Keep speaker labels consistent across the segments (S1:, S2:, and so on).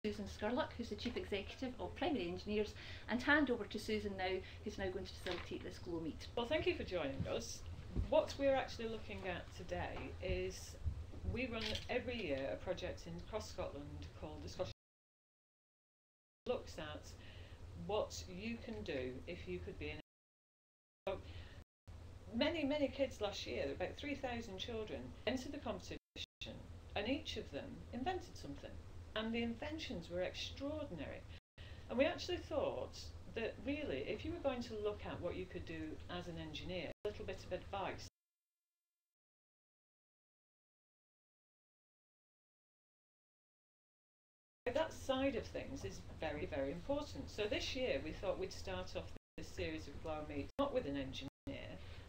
S1: Susan Scurlock, who's the Chief Executive of Primary Engineers, and hand over to Susan now, who's now going to facilitate this Glow Meet.
S2: Well, thank you for joining us. What we're actually looking at today is we run every year a project in across Scotland called the Scottish looks at what you can do if you could be an engineer. Many kids last year, about 3,000 children, entered the competition, and each of them invented something. And the inventions were extraordinary. And we actually thought that really, if you were going to look at what you could do as an engineer, a little bit of advice. That side of things is very, very important. So this year we thought we'd start off this series of Glow Meet not with an engineer,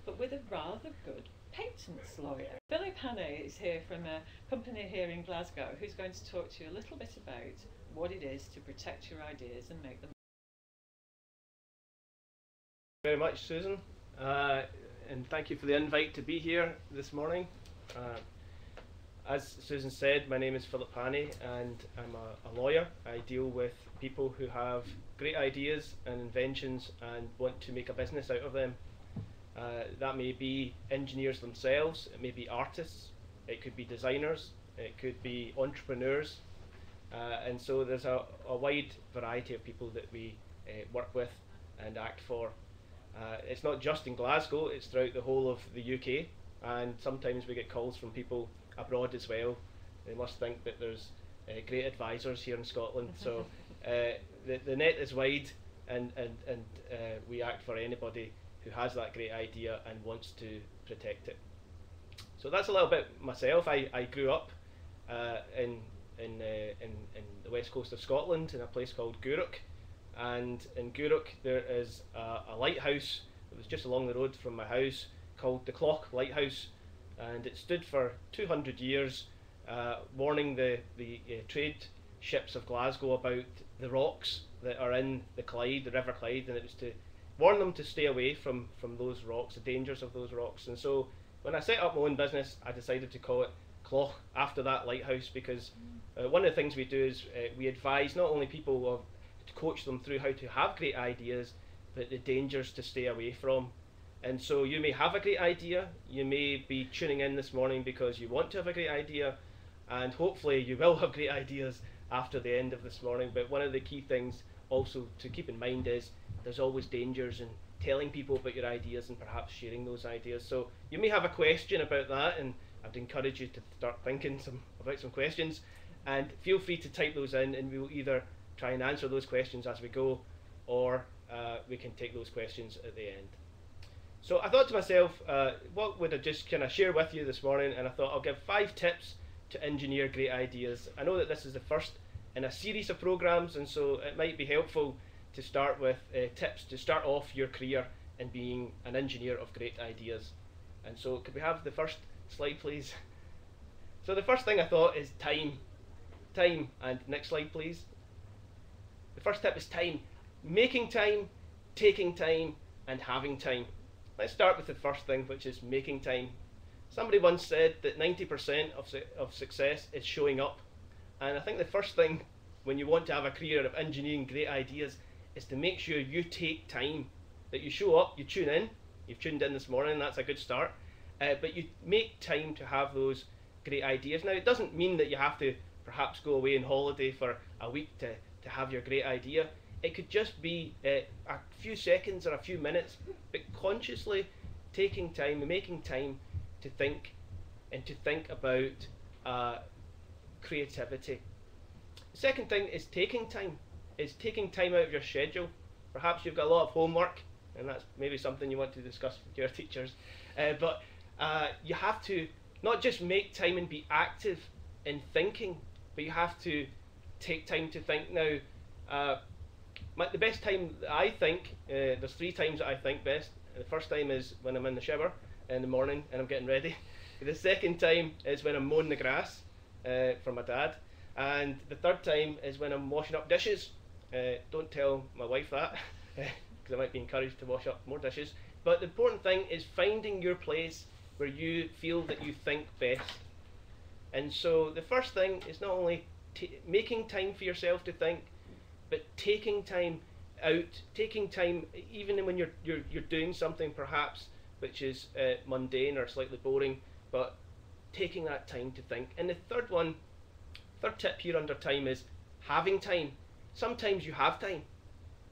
S2: but with a rather good patents lawyer. Phillip Hannay is here from a company here in Glasgow who's going to talk to you a little bit about what it is to protect your ideas and make them.
S3: Very much, Susan, and thank you for the invite to be here this morning. As Susan said, my name is Phillip Hannay and I'm a lawyer. I deal with people who have great ideas and inventions and want to make a business out of them. That may be engineers themselves, it may be artists, it could be designers, it could be entrepreneurs, and so there's a wide variety of people that we work with and act for. It's not just in Glasgow, it's throughout the whole of the UK, and sometimes we get calls from people abroad as well. They must think that there's great advisors here in Scotland, so the net is wide, and we act for anybody who has that great idea and wants to protect it. So that's a little bit myself. I grew up in the west coast of Scotland in a place called Gourock, and in Gourock there is a lighthouse that was just along the road from my house called the Cloch Lighthouse, and it stood for 200 years warning the trade ships of Glasgow about the rocks that are in the Clyde, the River Clyde, and it was to warn them to stay away from those rocks, the dangers of those rocks. And so when I set up my own business, I decided to call it Cloch after that lighthouse, because one of the things we do is we advise not only people to coach them through how to have great ideas, but the dangers to stay away from. And so you may have a great idea, you may be tuning in this morning because you want to have a great idea, and hopefully you will have great ideas after the end of this morning. But one of the key things also to keep in mind is there's always dangers in telling people about your ideas and perhaps sharing those ideas. So you may have a question about that, and I'd encourage you to start thinking about some questions, and feel free to type those in, and we will either try and answer those questions as we go, or we can take those questions at the end. So I thought to myself, what would I just kind of share with you this morning, and I thought I'll give 5 tips to engineer great ideas. I know that this is the first in a series of programs, and so it might be helpful to start with tips to start off your career in being an engineer of great ideas. And so could we have the first slide, please? So the first thing I thought is time. Time, and next slide, please. The first tip is time. Making time, taking time, and having time. Let's start with the first thing, which is making time. Somebody once said that 90% of success is showing up. And I think the first thing when you want to have a career of engineering great ideas is to make sure you take time, that you show up, you tune in. You've tuned in this morning, that's a good start. But you make time to have those great ideas. Now, it doesn't mean that you have to perhaps go away on holiday for a week to have your great idea. It could just be a few seconds or a few minutes, but consciously taking time and making time to think, and to think about creativity. The second thing is taking time. Is taking time out of your schedule. Perhaps you've got a lot of homework, and that's maybe something you want to discuss with your teachers. But you have to not just make time and be active in thinking, but you have to take time to think. Now, the best time that I think, there's 3 times that I think best. The first time is when I'm in the shower in the morning and I'm getting ready. The second time is when I'm mowing the grass for my dad. And the third time is when I'm washing up dishes. Don't tell my wife that, because I might be encouraged to wash up more dishes. But the important thing is finding your place where you feel that you think best. And so the first thing is not only making time for yourself to think, but taking time out, taking time even when you're doing something perhaps which is mundane or slightly boring, but taking that time to think. And the third tip here under time is having time. Sometimes you have time.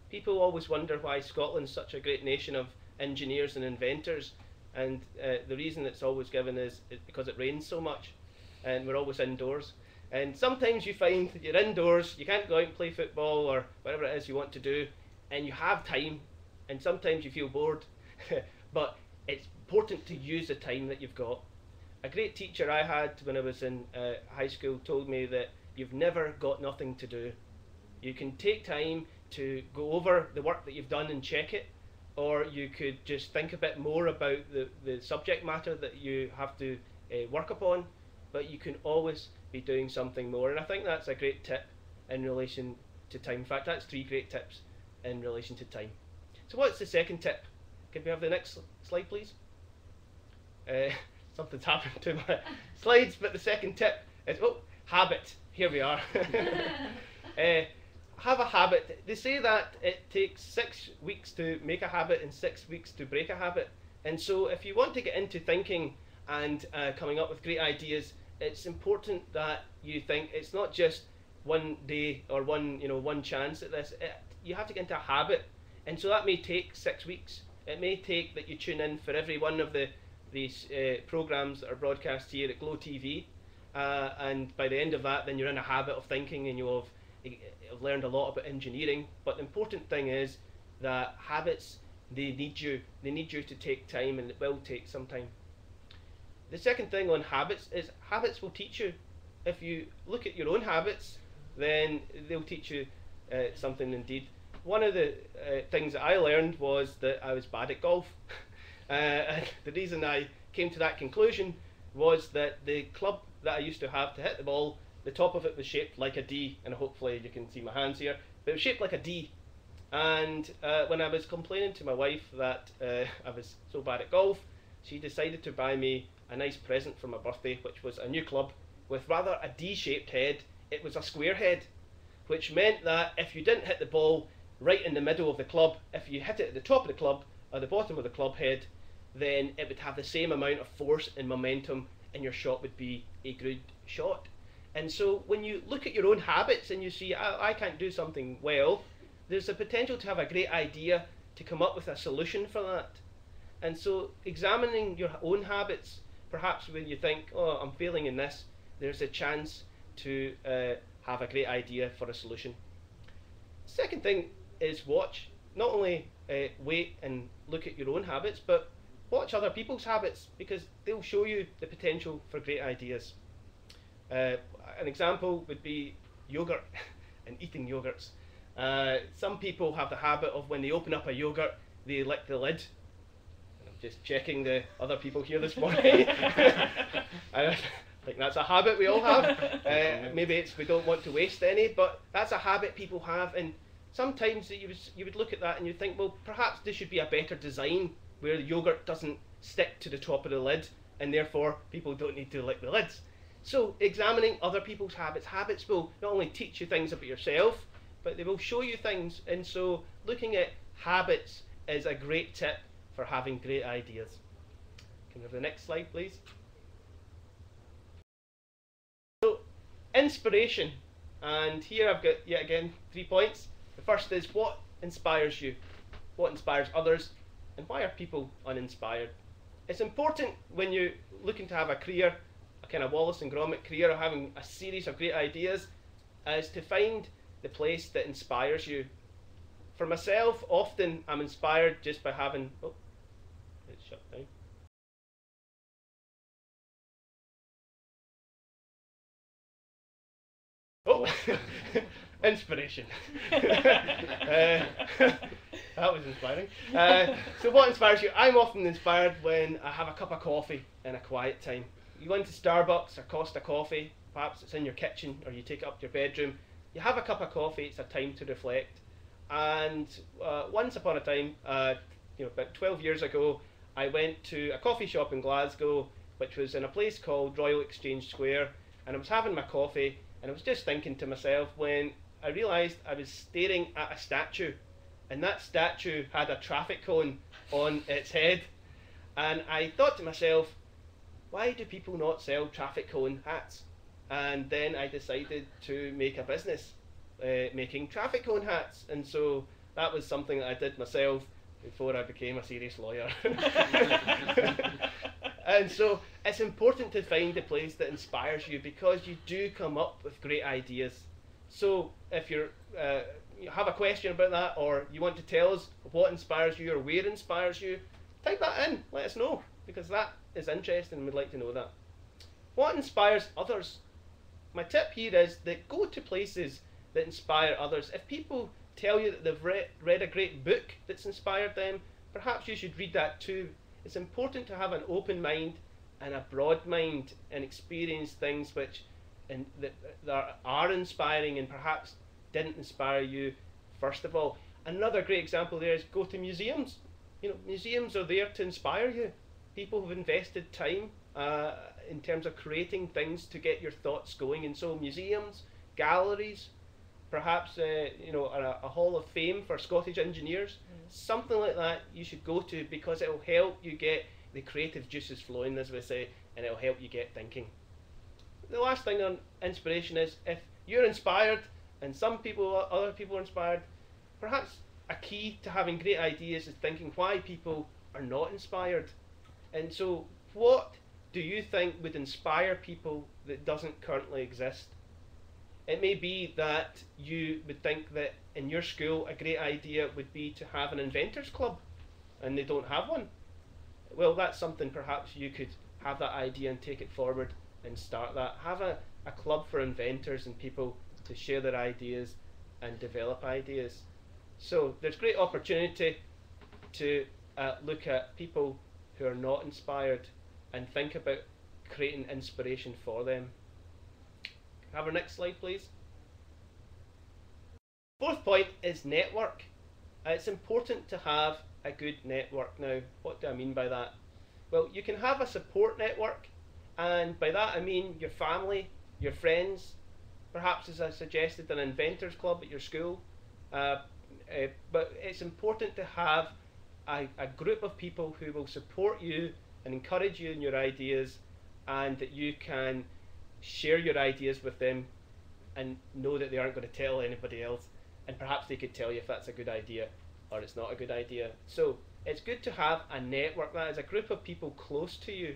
S3: People always wonder why Scotland's such a great nation of engineers and inventors, and the reason it's always given is because it rains so much and we're always indoors. And sometimes you find that you're indoors, you can't go out and play football or whatever it is you want to do, and you have time, and sometimes you feel bored. But it's important to use the time that you've got. A great teacher I had when I was in high school told me that you've never got nothing to do. You can take time to go over the work that you've done and check it, or you could just think a bit more about the subject matter that you have to work upon, but you can always be doing something more. And I think that's a great tip in relation to time. In fact, that's 3 great tips in relation to time. So what's the second tip? Can we have the next slide, please? Something's happened to my slides, but the second tip is, habit. Here we are. Have a habit. They say that it takes 6 weeks to make a habit and 6 weeks to break a habit. And so if you want to get into thinking and coming up with great ideas, it's important that you think it's not just one day or one chance at this. You have to get into a habit. And so that may take 6 weeks. It may take that you tune in for every one of these programs that are broadcast here at Glow TV. And by the end of that, then you're in a habit of thinking and you'll have learned a lot about engineering. But the important thing is that habits, they need you to take time, and it will take some time. The second thing on habits is habits will teach you. If you look at your own habits, then they'll teach you something indeed. One of the things that I learned was that I was bad at golf. And the reason I came to that conclusion was that the club that I used to have to hit the ball, the top of it was shaped like a D, and hopefully you can see my hands here, but it was shaped like a D. And when I was complaining to my wife that I was so bad at golf, she decided to buy me a nice present for my birthday, which was a new club with rather a D-shaped head. It was a square head, which meant that if you didn't hit the ball right in the middle of the club, if you hit it at the top of the club or the bottom of the club head, then it would have the same amount of force and momentum, and your shot would be a good shot. And so when you look at your own habits and you see, I can't do something well, there's a potential to have a great idea to come up with a solution for that. And so examining your own habits, perhaps when you think, I'm failing in this, there's a chance to have a great idea for a solution. Second thing is watch. Not only wait and look at your own habits, but watch other people's habits, because they'll show you the potential for great ideas. An example would be yogurt and eating yogurts. Some people have the habit of when they open up a yogurt, they lick the lid. And I'm just checking the other people here this morning. I think that's a habit we all have. Maybe it's we don't want to waste any, but that's a habit people have. And sometimes you would look at that and you think, well, perhaps there should be a better design where the yogurt doesn't stick to the top of the lid, and therefore people don't need to lick the lids. So examining other people's habits. Habits will not only teach you things about yourself, but they will show you things. And so looking at habits is a great tip for having great ideas. Can we have the next slide, please? So inspiration. And here I've got, yet again, 3 points. The first is what inspires you? What inspires others? And why are people uninspired? It's important when you're looking to have a career, a kind of Wallace and Gromit career, of having a series of great ideas, is to find the place that inspires you. For myself, often I'm inspired just by having... Oh, it's shut down. Oh, inspiration. That was inspiring. So what inspires you? I'm often inspired when I have a cup of coffee in a quiet time. You go into Starbucks or Costa Coffee, perhaps it's in your kitchen or you take it up to your bedroom. You have a cup of coffee, it's a time to reflect. And once upon a time, about 12 years ago, I went to a coffee shop in Glasgow, which was in a place called Royal Exchange Square, and I was having my coffee, And I was just thinking to myself when I realised I was staring at a statue, and that statue had a traffic cone on its head. And I thought to myself, why do people not sell traffic cone hats? And then I decided to make a business making traffic cone hats. And so that was something that I did myself before I became a serious lawyer. And so it's important to find a place that inspires you, because you do come up with great ideas. So if you have a question about that, or you want to tell us what inspires you or where it inspires you, type that in, let us know, because that is interesting and we'd like to know that. What inspires others? My tip here is that go to places that inspire others. If people tell you that they've read a great book that's inspired them, perhaps you should read that too. It's important to have an open mind and a broad mind and experience things which that are inspiring and perhaps didn't inspire you first of all. Another great example there is go to museums. You know, museums are there to inspire you. People have invested time in terms of creating things to get your thoughts going, and so museums, galleries, perhaps you know, a hall of fame for Scottish engineers, something like that you should go to, because it will help you get the creative juices flowing, as we say, and it will help you get thinking. The last thing on inspiration is, if you're inspired and other people are inspired, perhaps a key to having great ideas is thinking why people are not inspired. And so what do you think would inspire people that doesn't currently exist? It may be that you would think that in your school a great idea would be to have an inventors club, and they don't have one. Well, that's something perhaps you could have that idea and take it forward and start that. Have a club for inventors and people to share their ideas and develop ideas. So there's great opportunity to look at people who are not inspired and think about creating inspiration for them. Have our next slide, please. Fourth point is network. It's important to have a good network. Now, what do I mean by that? Well, you can have a support network, and by that I mean your family, your friends, perhaps, as I suggested, an inventors club at your school. But it's important to have a group of people who will support you and encourage you in your ideas, and that you can share your ideas with them and know that they aren't going to tell anybody else, and perhaps they could tell you if that's a good idea or it's not a good idea. So it's good to have a network, that is a group of people close to you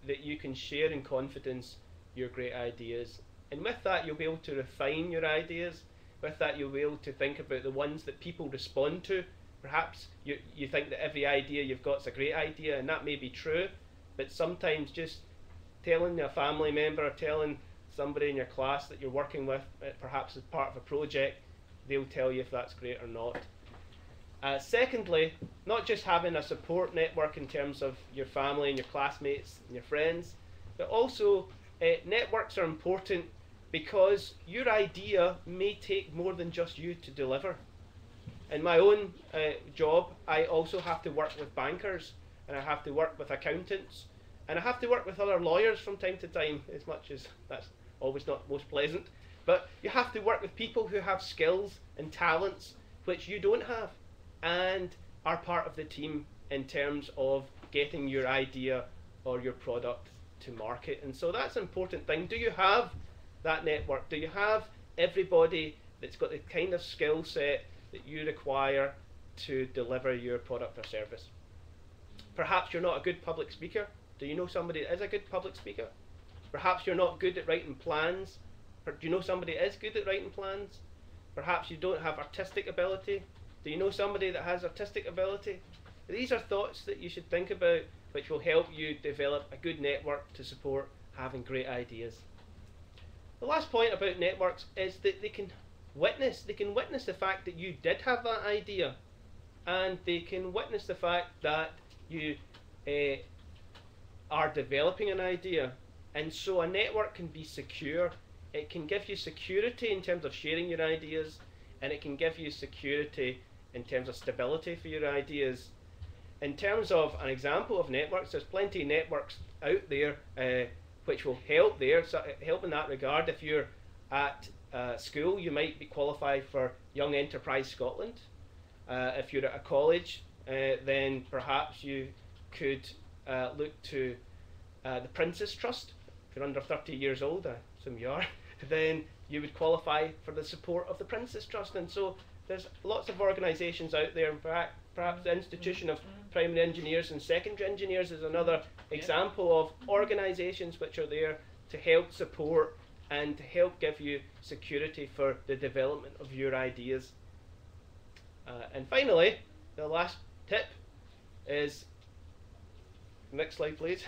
S3: that you can share in confidence your great ideas. And with that you'll be able to refine your ideas. With that you'll be able to think about the ones that people respond to. Perhaps you think that every idea you've got is a great idea, and that may be true, but sometimes just telling a family member or telling somebody in your class that you're working with, perhaps as part of a project, they'll tell you if that's great or not. Secondly, not just having a support network in terms of your family and your classmates and your friends, but also networks are important because your idea may take more than just you to deliver. In my own job, I also have to work with bankers, and I have to work with accountants, and I have to work with other lawyers from time to time, as much as that's always not most pleasant. But you have to work with people who have skills and talents which you don't have, and are part of the team in terms of getting your idea or your product to market. And so that's an important thing. Do you have that network? Do you have everybody that's got the kind of skill set that you require to deliver your product or service? Perhaps you're not a good public speaker. Do you know somebody that is a good public speaker? Perhaps you're not good at writing plans. Do you know somebody that is good at writing plans? Perhaps you don't have artistic ability. Do you know somebody that has artistic ability? These are thoughts that you should think about, which will help you develop a good network to support having great ideas. The last point about networks is that they can witness the fact that you did have that idea, and they can witness the fact that you are developing an idea. And so a network can be secure. It can give you security in terms of sharing your ideas, and it can give you security in terms of stability for your ideas. In terms of an example of networks, there's plenty of networks out there which will help in that regard. If you're at school, you might be qualified for Young Enterprise Scotland. If you're at a college, then perhaps you could look to the Prince's Trust. If you're under 30 years old, I assume you are, then you would qualify for the support of the Prince's Trust. And so there's lots of organisations out there. Perhaps the Institution of Primary Engineers and Secondary Engineers is another example of organisations which are there to help support and to help give you security for the development of your ideas. And finally, the last tip is, next slide please,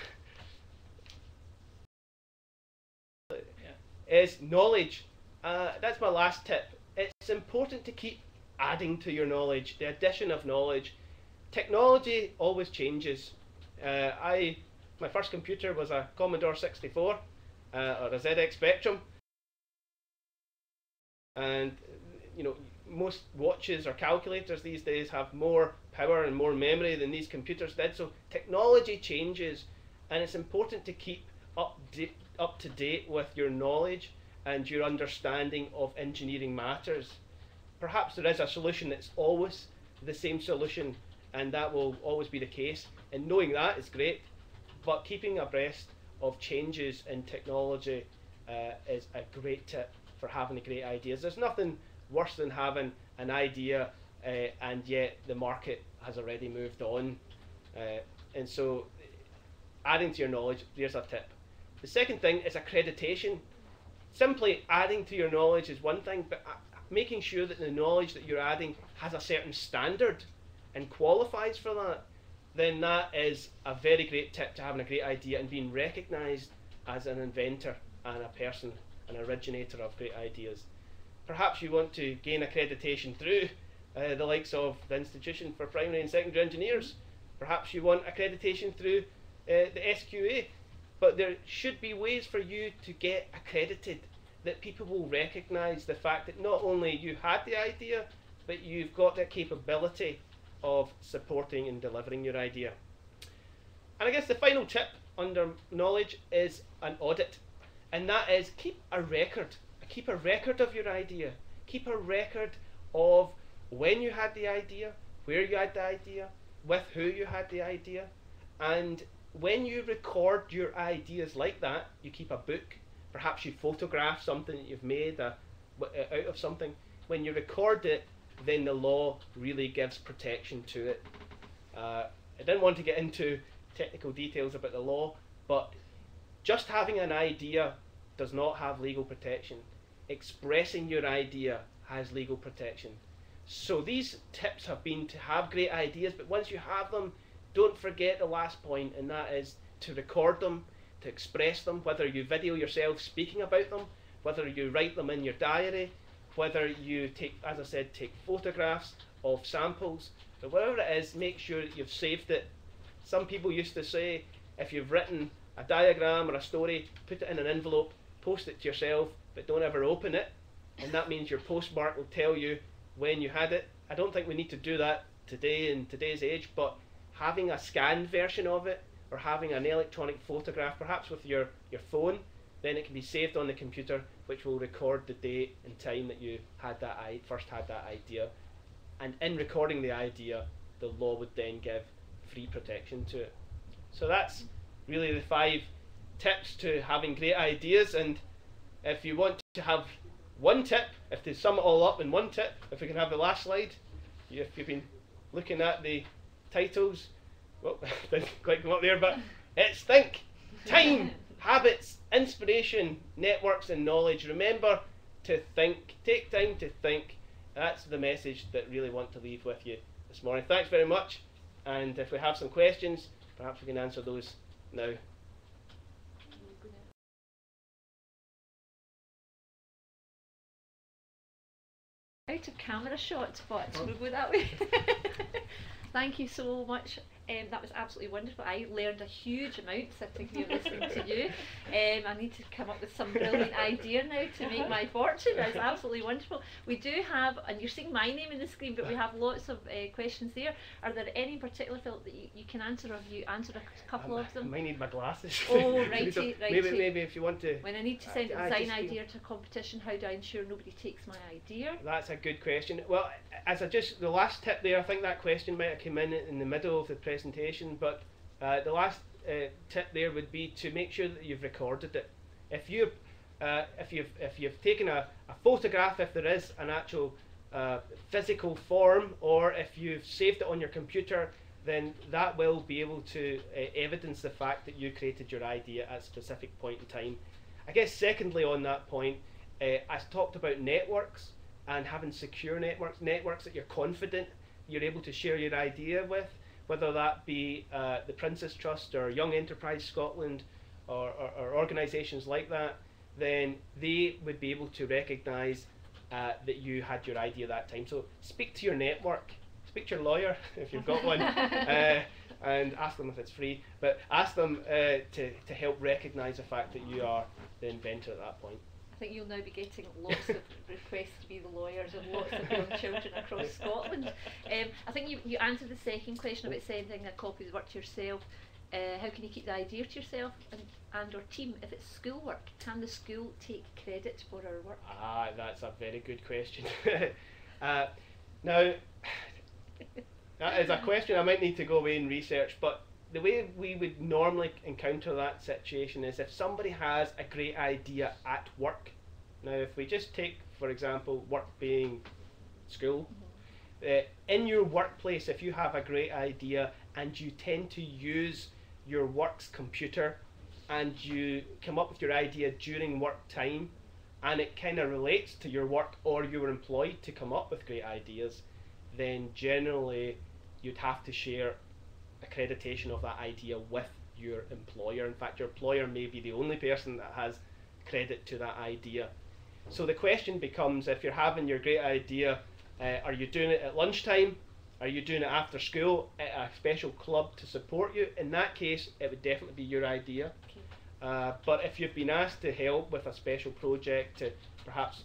S3: is knowledge. That's my last tip. It's important to keep adding to your knowledge, the addition of knowledge. Technology always changes. My first computer was a Commodore 64 or a ZX Spectrum, and you know, most watches or calculators these days have more power and more memory than these computers did. So technology changes, and it's important to keep up to date with your knowledge and your understanding of engineering matters. Perhaps there is a solution that's always the same solution, and that will always be the case, and knowing that is great, but keeping abreast of changes in technology is a great tip for having great ideas. There's nothing worse than having an idea and yet the market has already moved on, and so adding to your knowledge, there's a tip. The second thing is accreditation. Simply adding to your knowledge is one thing, but making sure that the knowledge that you're adding has a certain standard and qualifies for that, then that is a very great tip to having a great idea and being recognised as an inventor and a person, an originator of great ideas. Perhaps you want to gain accreditation through the likes of the Institution for Primary and Secondary Engineers. Perhaps you want accreditation through the SQA. But there should be ways for you to get accredited, that people will recognise the fact that not only you had the idea, but you've got the capability of supporting and delivering your idea. And I guess the final tip under knowledge is an audit, and that is keep a record. Keep a record of your idea. Keep a record of when you had the idea, where you had the idea, with who you had the idea, and when you record your ideas like that, you keep a book. Perhaps you photograph something that you've made out of something. When you record it, then the law really gives protection to it. I didn't want to get into technical details about the law, but just having an idea does not have legal protection. Expressing your idea has legal protection. So these tips have been to have great ideas, but once you have them, don't forget the last point, and that is to record them, to express them, whether you video yourself speaking about them, whether you write them in your diary, whether you take, as I said, take photographs of samples, but whatever it is, make sure that you've saved it. Some people used to say, if you've written a diagram or a story, put it in an envelope, post it to yourself, but don't ever open it, and that means your postmark will tell you when you had it. I don't think we need to do that today in today's age, but having a scanned version of it, or having an electronic photograph, perhaps with your phone, then it can be saved on the computer, which will record the date and time that you had that first had that idea. And in recording the idea, the law would then give free protection to it. So that's really the 5 tips to having great ideas. And if you want to have one tip, if they sum it all up in one tip, if we can have the last slide, if you've been looking at the titles, well, didn't quite come up there, but it's think, time, habits, inspiration, networks and knowledge. Remember to think, take time to think. That's the message that really want to leave with you this morning. Thanks very much, and if we have some questions, perhaps we can answer those now.
S1: Out of camera shots, but we'll go that way. Thank you so much That was absolutely wonderful. I learned a huge amount sitting here listening to you. I need to come up with some brilliant idea now to make my fortune. That's absolutely wonderful. We do have, and you're seeing my name in the screen, but we have lots of questions there. Are there any in particular, Philip, that you can answer, or have you answered a couple of them?
S3: I might need my glasses.
S1: Oh, righty, righty.
S3: Maybe if you want to...
S1: When I need to send a design idea to a competition, how do I ensure nobody takes my idea?
S3: That's a good question. Well, the last tip there, I think that question might have come in the middle of the presentation, but the last tip there would be to make sure that you've recorded it. If you've taken a photograph, if there is an actual physical form, or if you've saved it on your computer, then that will be able to evidence the fact that you created your idea at a specific point in time. I guess secondly on that point, I talked about networks and having secure networks that you're confident you're able to share your idea with, whether that be the Prince's Trust or Young Enterprise Scotland or organisations like that. Then they would be able to recognise that you had your idea that time. So speak to your network, speak to your lawyer if you've got one, and ask them if it's free, but ask them to help recognise the fact that you are the inventor at that point.
S1: I think you'll now be getting lots of requests to be the lawyers of lots of young children across Scotland. I think you answered the second question about sending a copy of the work to yourself. How can you keep the idea to yourself and or team? If it's schoolwork, can the school take credit for our work?
S3: Ah, that's a very good question. Now, that is a question I might need to go away and research, but the way we would normally encounter that situation is if somebody has a great idea at work. Now, if we just take, for example, work being school, in your workplace, if you have a great idea and you tend to use your work's computer and you come up with your idea during work time, and it kind of relates to your work or you were employed to come up with great ideas, then generally you'd have to share accreditation of that idea with your employer. In fact, your employer may be the only person that has credit to that idea. So the question becomes, if you're having your great idea, are you doing it at lunchtime? Are you doing it after school at a special club to support you? In that case, it would definitely be your idea. Okay. But if you've been asked to help with a special project, to perhaps,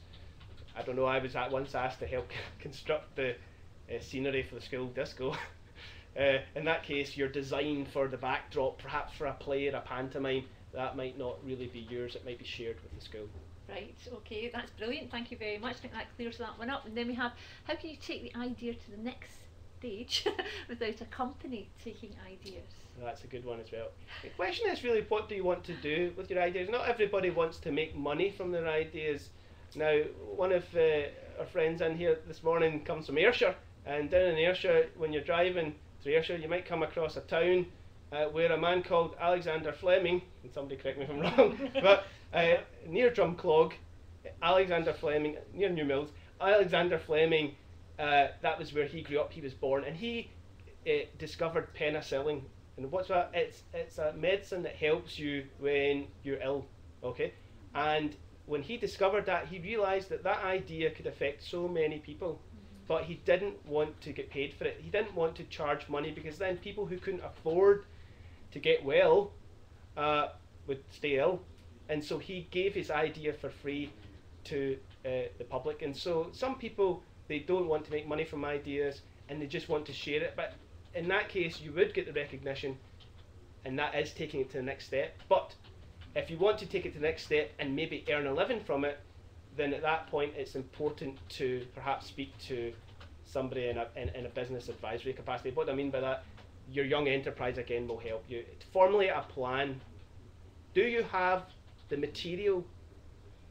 S3: I don't know, I was once asked to help construct the scenery for the school disco. In that case, your design for the backdrop, perhaps for a play or a pantomime, that might not really be yours, it might be shared with the school.
S1: Right, okay, that's brilliant, thank you very much. I think that clears that one up. And then we have, how can you take the idea to the next stage without a company taking ideas?
S3: That's a good one as well. The question is really, what do you want to do with your ideas? Not everybody wants to make money from their ideas. Now, one of our friends in here this morning comes from Ayrshire, and down in Ayrshire, when you're driving through Ayrshire, you might come across a town where a man called Alexander Fleming, and somebody correct me if I'm wrong, but near Drumclog, Alexander Fleming, near New Mills, Alexander Fleming, that was where he grew up, he was born, and he discovered penicillin. And what's that? It's a medicine that helps you when you're ill, okay? And when he discovered that, he realised that that idea could affect so many people. But he didn't want to get paid for it. He didn't want to charge money, because then people who couldn't afford to get well would stay ill. And so he gave his idea for free to the public. And so some people, they don't want to make money from ideas and they just want to share it. But in that case, you would get the recognition, and that is taking it to the next step. But if you want to take it to the next step and maybe earn a living from it, then at that point it's important to perhaps speak to somebody in a business advisory capacity. What I mean by that, your young enterprise again will help you. Formulate a plan. Do you have the material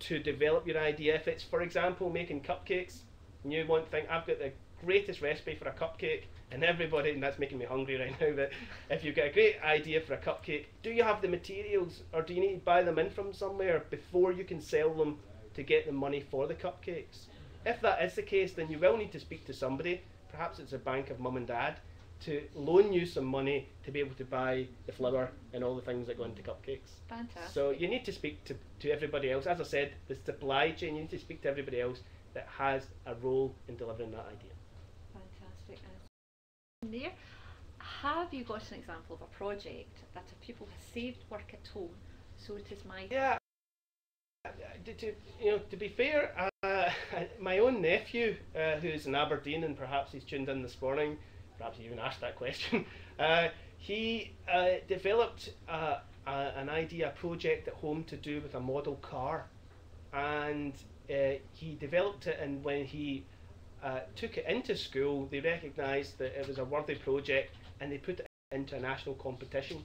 S3: to develop your idea? If it's, for example, making cupcakes, and you want to think, I've got the greatest recipe for a cupcake, and everybody, and that's making me hungry right now, but if you've got a great idea for a cupcake, do you have the materials, or do you need to buy them in from somewhere before you can sell them to get the money for the cupcakes? If that is the case, then you will need to speak to somebody, perhaps it's a bank of mum and dad, to loan you some money to be able to buy the flour and all the things that go into cupcakes.
S1: Fantastic. So
S3: you need to speak to everybody else. As I said, the supply chain, you need to speak to everybody else that has a role in delivering that idea.
S1: Fantastic. There. have you got an example of a project that a pupil has saved work at home, so it is my...
S3: Yeah, to be fair, my own nephew, who's in Aberdeen, and perhaps he's tuned in this morning, perhaps he even asked that question, he developed an idea, a project at home to do with a model car, and he developed it, and when he took it into school, they recognised that it was a worthy project, and they put it into a national competition.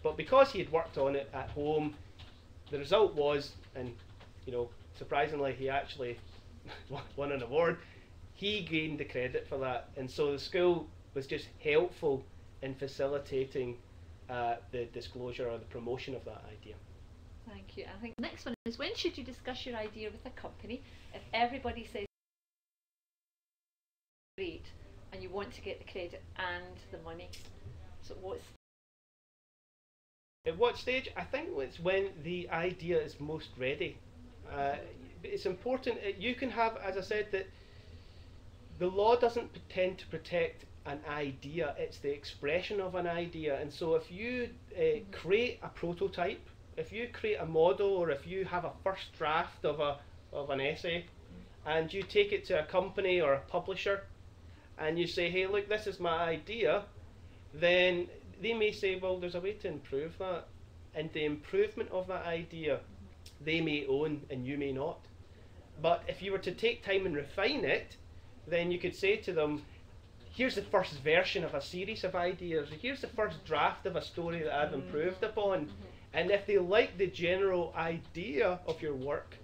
S3: But because he had worked on it at home, the result was, and surprisingly, he actually won an award. He gained the credit for that, and so the school was just helpful in facilitating the disclosure or the promotion of that idea.
S1: Thank you. I think the next one is, when should you discuss your idea with a company if everybody says great and you want to get the credit and the money? So what's...
S3: At what stage? I think it's when the idea is most ready. It's important. You can have, as I said, that the law doesn't tend to protect an idea, it's the expression of an idea. And so if you create a prototype, if you create a model, or if you have a first draft of an essay, and you take it to a company or a publisher, and you say, hey, look, this is my idea, then they may say, well, there's a way to improve that. And the improvement of that idea, they may own and you may not. But if you were to take time and refine it, then you could say to them, here's the first version of a series of ideas, here's the first draft of a story that I've improved upon. And if they like the general idea of your work,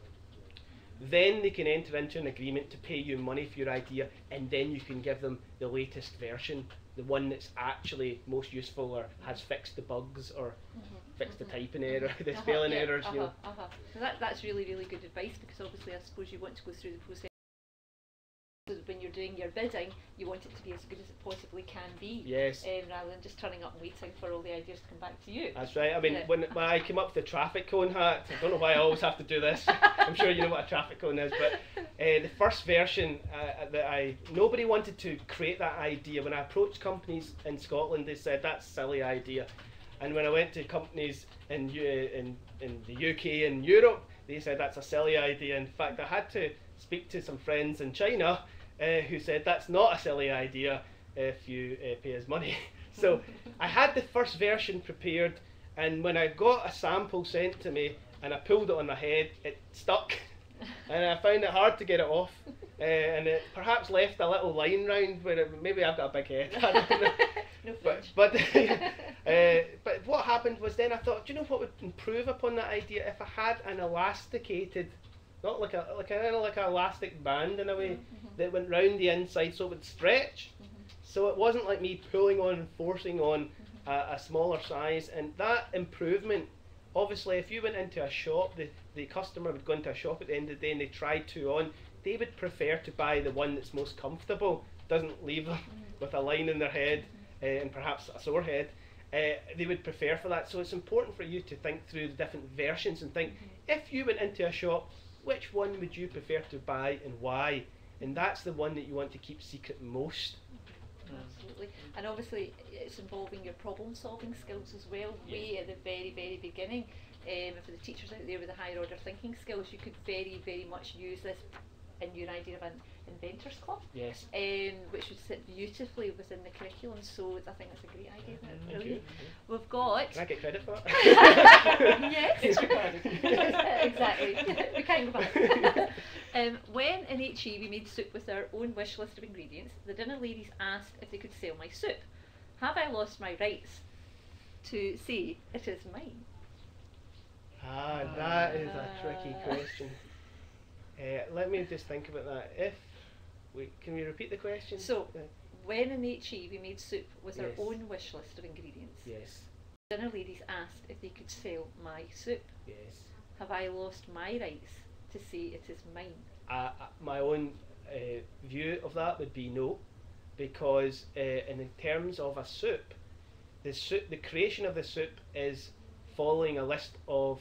S3: then they can enter into an agreement to pay you money for your idea, and then you can give them the latest version, the one that's actually most useful or has fixed the bugs or fixed the typing error, the spelling errors.
S1: So that's really, really good advice, because obviously I suppose you want to go through the process. So when you're doing your bidding, you want it to be as good as it possibly can be.
S3: Yes.
S1: Rather than just turning up and waiting for all the ideas to come back to you.
S3: That's right. I mean, when I came up with the traffic cone hat, I don't know why I always have to do this. I'm sure you know what a traffic cone is, but the first version nobody wanted to create that idea. When I approached companies in Scotland, they said that's a silly idea. And when I went to companies in the UK and Europe, they said that's a silly idea. In fact, I had to speak to some friends in China who said that's not a silly idea if you pay us money. So I had the first version prepared, and when I got a sample sent to me and I pulled it on my head, it stuck, and I found it hard to get it off, and it perhaps left a little line round where maybe I've got a big head. I don't know.
S1: No
S3: but what happened was, then I thought, do you know what would improve upon that idea if I had an elasticated, not like an elastic band in a way, that went round the inside so it would stretch. So it wasn't like me pulling on and forcing on a smaller size. And that improvement, obviously, if you went into a shop, the customer would go into a shop at the end of the day and they tried two on, they would prefer to buy the one that's most comfortable, doesn't leave them with a line in their head and perhaps a sore head. They would prefer for that. So it's important for you to think through the different versions and think, if you went into a shop, which one would you prefer to buy and why? And that's the one that you want to keep secret most.
S1: Absolutely. And obviously it's involving your problem solving skills as well, way at the very, very beginning. For the teachers out there with the higher order thinking skills, you could very, very much use this in your idea of an inventors club.
S3: Yes.
S1: Which would sit beautifully within the curriculum. So I think that's a great idea.
S3: Thank you.
S1: We've got...
S3: Can I get credit for that?
S1: Yes.
S2: It's required.
S1: Exactly. We can't go back. When in HE we made soup with our own wish list of ingredients, the dinner ladies asked if they could sell my soup. Have I lost my rights to say it is mine?
S3: That is a tricky question. Let me just think about that. Can we repeat the question?
S1: So, when in HE we made soup with our
S3: Yes.
S1: own wish list of ingredients,
S3: Yes.
S1: dinner ladies asked if they could sell my soup.
S3: Yes.
S1: Have I lost my rights to say it is mine?
S3: My own view of that would be no, because in terms of a soup, the creation of the soup is following a list of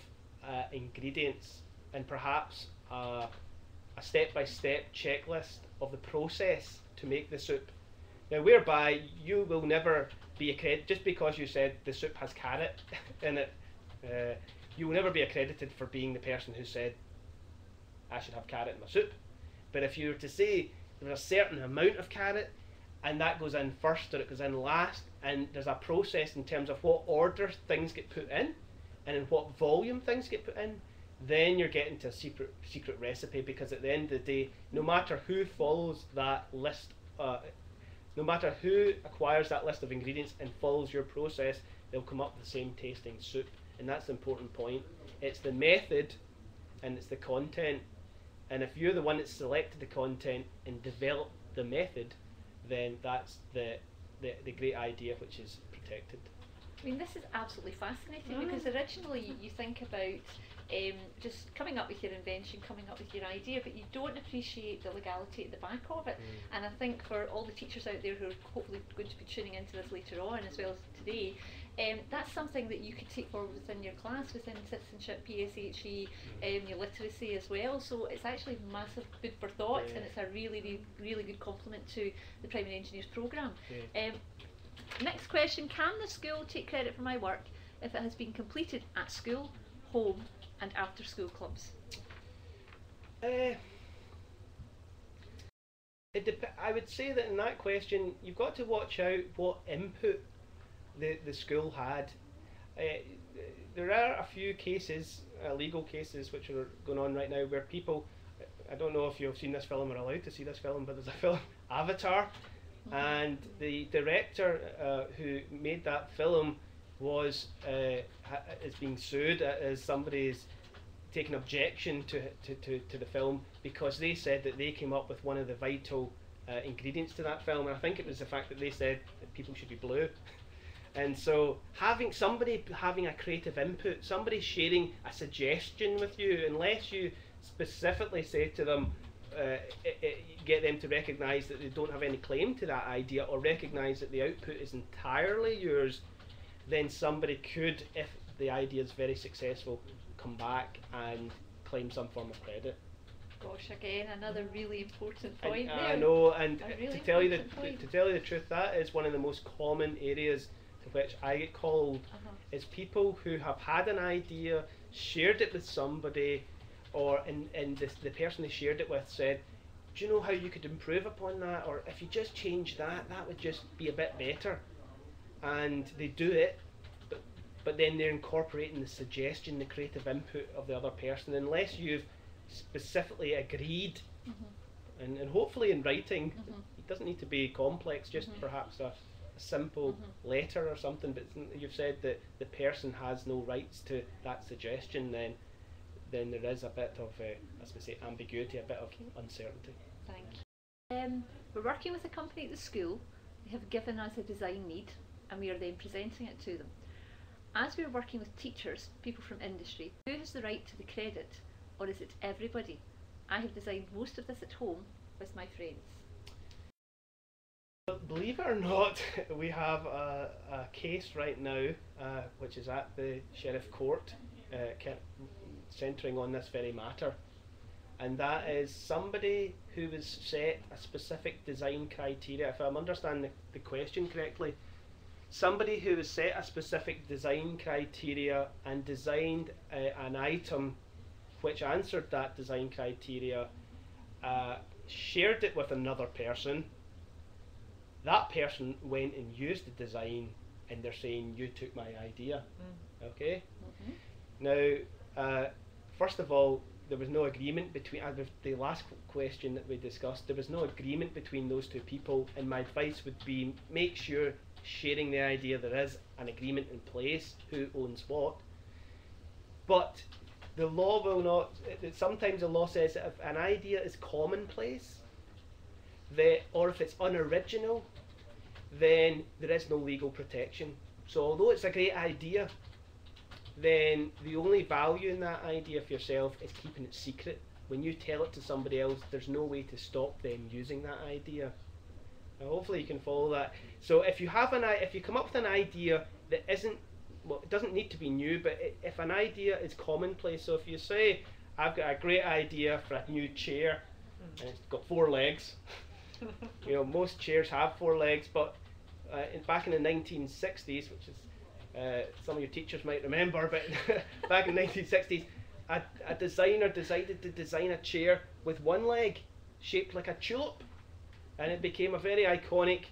S3: ingredients and perhaps a step-by-step checklist of the process to make the soup. Now, whereby you will never be accredited just because you said the soup has carrot in it. You will never be accredited for being the person who said I should have carrot in my soup. But if you were to say there's a certain amount of carrot and that goes in first or it goes in last, and there's a process in terms of what order things get put in and in what volume things get put in, then you're getting to a secret recipe, because at the end of the day, no matter who follows that list, no matter who acquires that list of ingredients and follows your process, they'll come up with the same tasting soup. And that's the important point. It's the method and it's the content. And if you're the one that selected the content and developed the method, then that's the great idea which is protected.
S1: I mean, this is absolutely fascinating, because originally you think about just coming up with your invention, coming up with your idea, but you don't appreciate the legality at the back of it. And I think for all the teachers out there who are hopefully going to be tuning into this later on, as well as today, that's something that you could take forward within your class, within citizenship, PSHE, your literacy as well. So it's actually massive food for thought, and it's a really, really good complement to the Primary Engineers programme. Next question: can the school take credit for my work if it has been completed at school, home, and after school clubs?
S3: I would say that in that question, you've got to watch out what input the school had. There are a few cases, legal cases, which are going on right now where people, I don't know if you've seen this film or allowed to see this film, but there's a film, Avatar, and the director who made that film is being sued as somebody's taken objection to the film, because they said that they came up with one of the vital ingredients to that film, and I think it was the fact that they said that people should be blue. And so somebody having a creative input, somebody sharing a suggestion with you, unless you specifically say to them, get them to recognise that they don't have any claim to that idea, or recognise that the output is entirely yours, then somebody could, if the idea is very successful, come back and claim some form of credit.
S1: Gosh, again, another really important point there.
S3: I know, and
S1: really
S3: to tell you the truth, that is one of the most common areas to which I get called, is people who have had an idea, shared it with somebody, or the person they shared it with said, do you know how you could improve upon that, or if you just change that, that would just be a bit better. And they do it, but then they're incorporating the suggestion, the creative input of the other person, unless you've specifically agreed, and hopefully in writing. It doesn't need to be complex, just perhaps a simple letter or something, but you've said that the person has no rights to that suggestion, then there is a bit of, as we say, ambiguity, a bit of uncertainty.
S1: Thank you. We're working with a company at the school. They have given us a design need, and we are then presenting it to them. As we are working with teachers, people from industry, who has the right to the credit, or is it everybody? I have designed most of this at home with my friends.
S3: Believe it or not, we have a case right now, which is at the Sheriff Court, centering on this very matter, and that is somebody who was set a specific design criteria. If I'm understanding the question correctly, somebody who was set a specific design criteria and designed an item which answered that design criteria, shared it with another person. That person went and used the design, and they're saying, you took my idea. Okay? Now, first of all, there was no agreement between, the last question that we discussed, there was no agreement between those two people, and my advice would be, make sure sharing the idea there is an agreement in place, who owns what. But the law will not, sometimes the law says that if an idea is commonplace, or if it's unoriginal, then there is no legal protection. So although it's a great idea, then the only value in that idea for yourself is keeping it secret. When you tell it to somebody else, there's no way to stop them using that idea. Now, hopefully you can follow that. So if you have if you come up with an idea that isn't, well, it doesn't need to be new, but if an idea is commonplace, so if you say, I've got a great idea for a new chair, and it's got 4 legs. You know, most chairs have 4 legs, but back in the 1960s, which is some of your teachers might remember, but back in the 1960s, a designer decided to design a chair with one leg shaped like a tulip, and it became a very iconic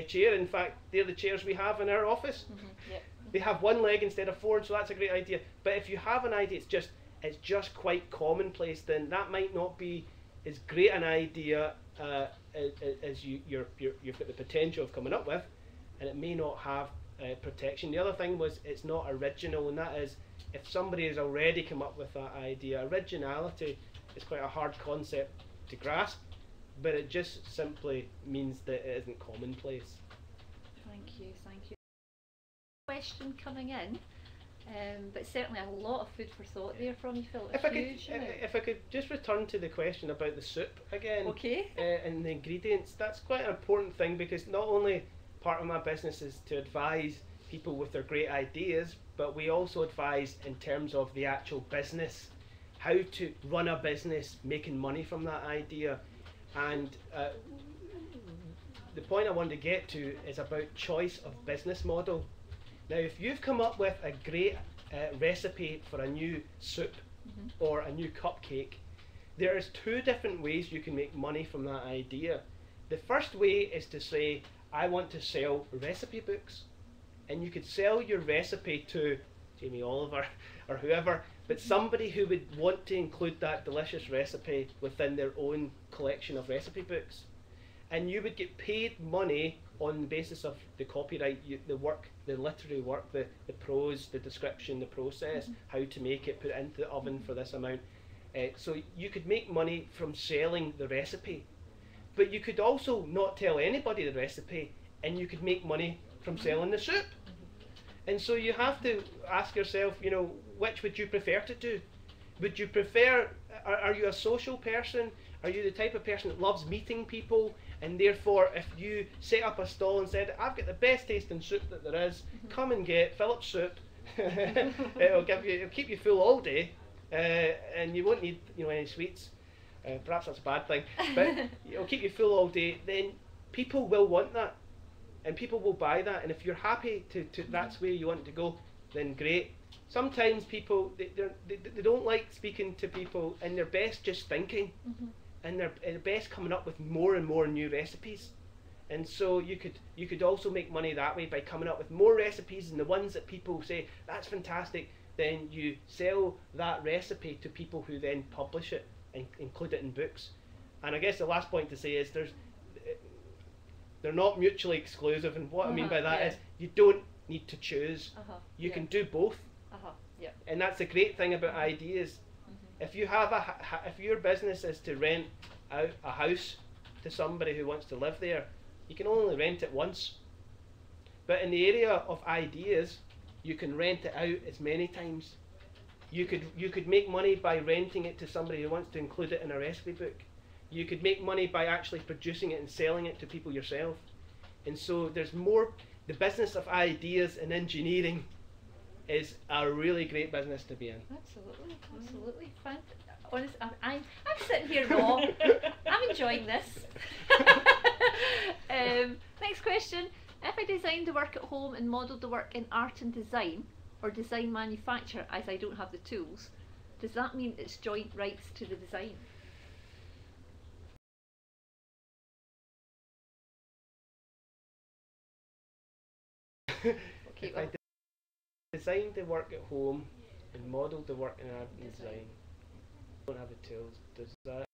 S3: chair. In fact, they're the chairs we have in our office.
S1: Yep.
S3: They have one leg instead of four, so that's a great idea. But if you have an idea, it's just quite commonplace, then that might not be as great an idea as you've got the potential of coming up with, and it may not have protection. The other thing was it's not original, and that is, if somebody has already come up with that idea, originality is quite a hard concept to grasp, but it just simply means that it isn't commonplace.
S1: Thank you. Question coming in, but certainly a lot of food for thought there from you, Philip.
S3: If I could just return to the question about the soup again,
S1: okay.
S3: And the ingredients, that's quite an important thing, because not only part of my business is to advise people with their great ideas, but we also advise in terms of the actual business, how to run a business, making money from that idea. And the point I wanted to get to is about choice of business model. Now, if you've come up with a great recipe for a new soup or a new cupcake, there's two different ways you can make money from that idea. The first way is to say, I want to sell recipe books, and you could sell your recipe to Jamie Oliver or whoever, but somebody who would want to include that delicious recipe within their own collection of recipe books. And you would get paid money on the basis of the copyright, the work, the literary work, the prose, the description, the process, how to make it, put it into the oven for this amount. So you could make money from selling the recipe. But you could also not tell anybody the recipe, and you could make money from selling the soup. And so you have to ask yourself, which would you prefer to do? Would you prefer, are you a social person? Are you the type of person that loves meeting people, and therefore if you set up a stall and said, I've got the best tasting soup that there is, come and get Philip's soup, it'll keep you full all day, and you won't need any sweets, perhaps that's a bad thing, but it'll keep you full all day, then people will want that, and people will buy that, and if you're happy to that's where you want to go, then great. Sometimes people, they don't like speaking to people, and they're best just thinking, and they're best coming up with more and more new recipes. And so you could also make money that way by coming up with more recipes, and the ones that people say, that's fantastic, then you sell that recipe to people who then publish it and include it in books. And I guess the last point to say is they're not mutually exclusive, and what I mean by that is you don't need to choose. You can do both. And that's the great thing about ideas. If you have if your business is to rent out a house to somebody who wants to live there, you can only rent it once. But in the area of ideas, you can rent it out as many times. You could make money by renting it to somebody who wants to include it in a recipe book. You could make money by actually producing it and selling it to people yourself. And so there's more. The business of ideas and engineering is a really great business to be in.
S1: Absolutely. Honest, I'm sitting here raw. I'm enjoying this. Next question. If I designed the work at home and modelled the work in art and design, or design manufacture, as I don't have the tools, does that mean it's joint rights to the design? Okay, well.
S3: Designed the work at home and modelled the work in art and design. Don't have the tools. Does that?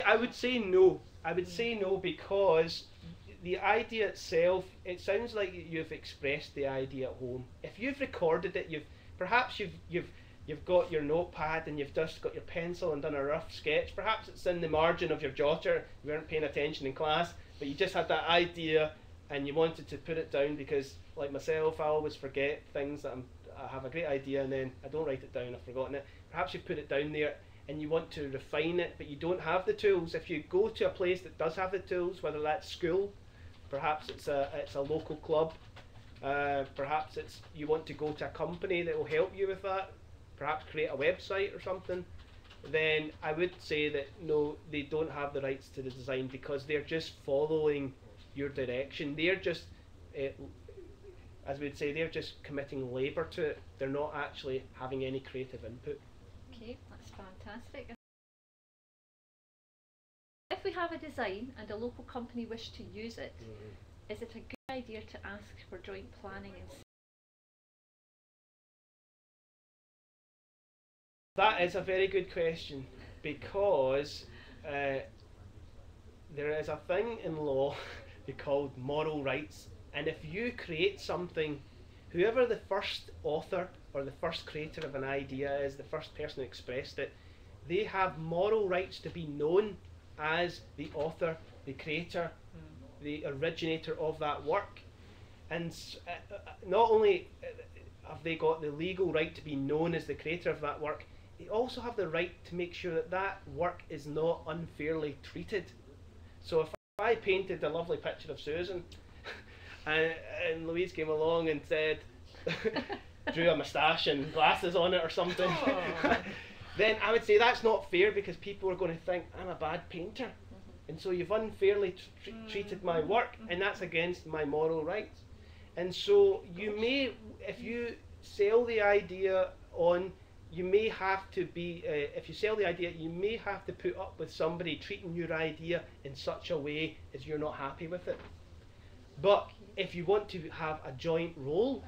S3: I would say no. I would say no, because the idea itself, it sounds like you've expressed the idea at home. If you've recorded it, you've got your notepad and you've just got your pencil and done a rough sketch. Perhaps it's in the margin of your jotter. You weren't paying attention in class, but you just had that idea and you wanted to put it down because, like myself, I always forget things that I have a great idea and then I don't write it down, I've forgotten it. Perhaps you put it down there and you want to refine it, but you don't have the tools. If you go to a place that does have the tools, whether that's school, perhaps it's a local club, perhaps you want to go to a company that will help you with that, perhaps create a website or something, then I would say that no, they don't have the rights to the design because they're just following your direction. They're just, as we'd say, they're just committing labour to it. They're not actually having any creative input.
S1: Okay, that's fantastic. If we have a design and a local company wish to use it, is it a good idea to ask for joint planning and
S3: That is a very good question, because there is a thing in law called moral rights, and if you create something, whoever the first author or the first creator of an idea is, the first person who expressed it, they have moral rights to be known as the author, the creator, the originator of that work. And not only have they got the legal right to be known as the creator of that work, they also have the right to make sure that that work is not unfairly treated. So if I painted a lovely picture of Susan and Louise came along and said, drew a moustache and glasses on it or something, then I would say that's not fair, because people are going to think I'm a bad painter. And so you've unfairly treated my work, and that's against my moral rights. And so you may, if you sell the idea on, you may have to be, if you sell the idea, you may have to put up with somebody treating your idea in such a way as you're not happy with it. But if you want to have a joint role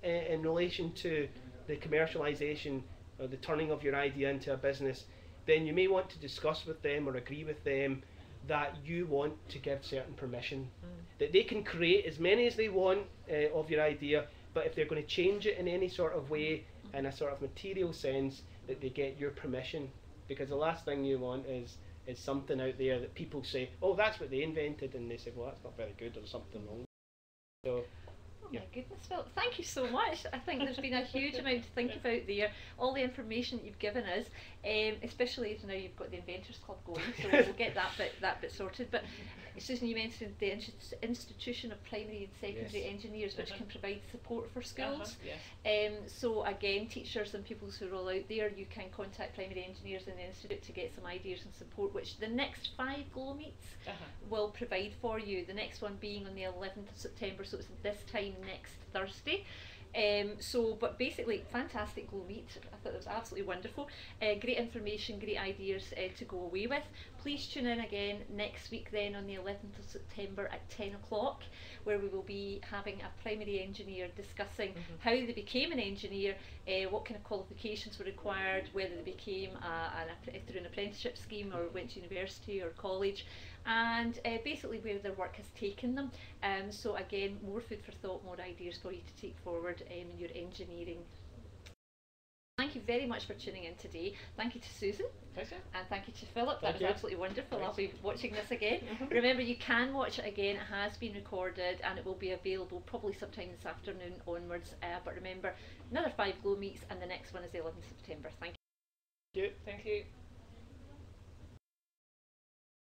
S3: in relation to the commercialisation or the turning of your idea into a business, then you may want to discuss with them or agree with them that you want to give certain permission. That they can create as many as they want of your idea, but if they're going to change it in any sort of way, in a sort of material sense, that they get your permission. Because the last thing you want is something out there that people say, oh, that's what they invented, and they say, well, that's not very good, or something wrong. So,
S1: oh my goodness, Phil, thank you so much. I think there's been a huge amount to think about there. All the information that you've given us, especially as now you've got the Inventors Club going, so we'll get that bit sorted. But Susan, you mentioned the Institution of Primary and Secondary Engineers, which can provide support for schools. So again, teachers and pupils who are all out there, you can contact primary engineers in the Institute to get some ideas and support, which the next 5 Glow Meets will provide for you. The next one being on the 11th of September, so it's this time next Thursday. But basically, fantastic Glow Meet. I thought it was absolutely wonderful. Great information, great ideas to go away with. Please tune in again next week then on the 11th of September at 10 o'clock, where we will be having a primary engineer discussing how they became an engineer, what kind of qualifications were required, whether they became through an apprenticeship scheme or went to university or college, and basically where their work has taken them. So again, more food for thought, more ideas for you to take forward in your engineering. Thank you very much for tuning in today. Thank you to Susan.
S2: Pleasure.
S1: And thank you to Philip. That was absolutely wonderful. I'll be watching this again. Remember, you can watch it again. It has been recorded and it will be available probably sometime this afternoon onwards. But remember, another 5 Glow Meets, and the next one is the 11th of September. Thank you.
S2: Thank you.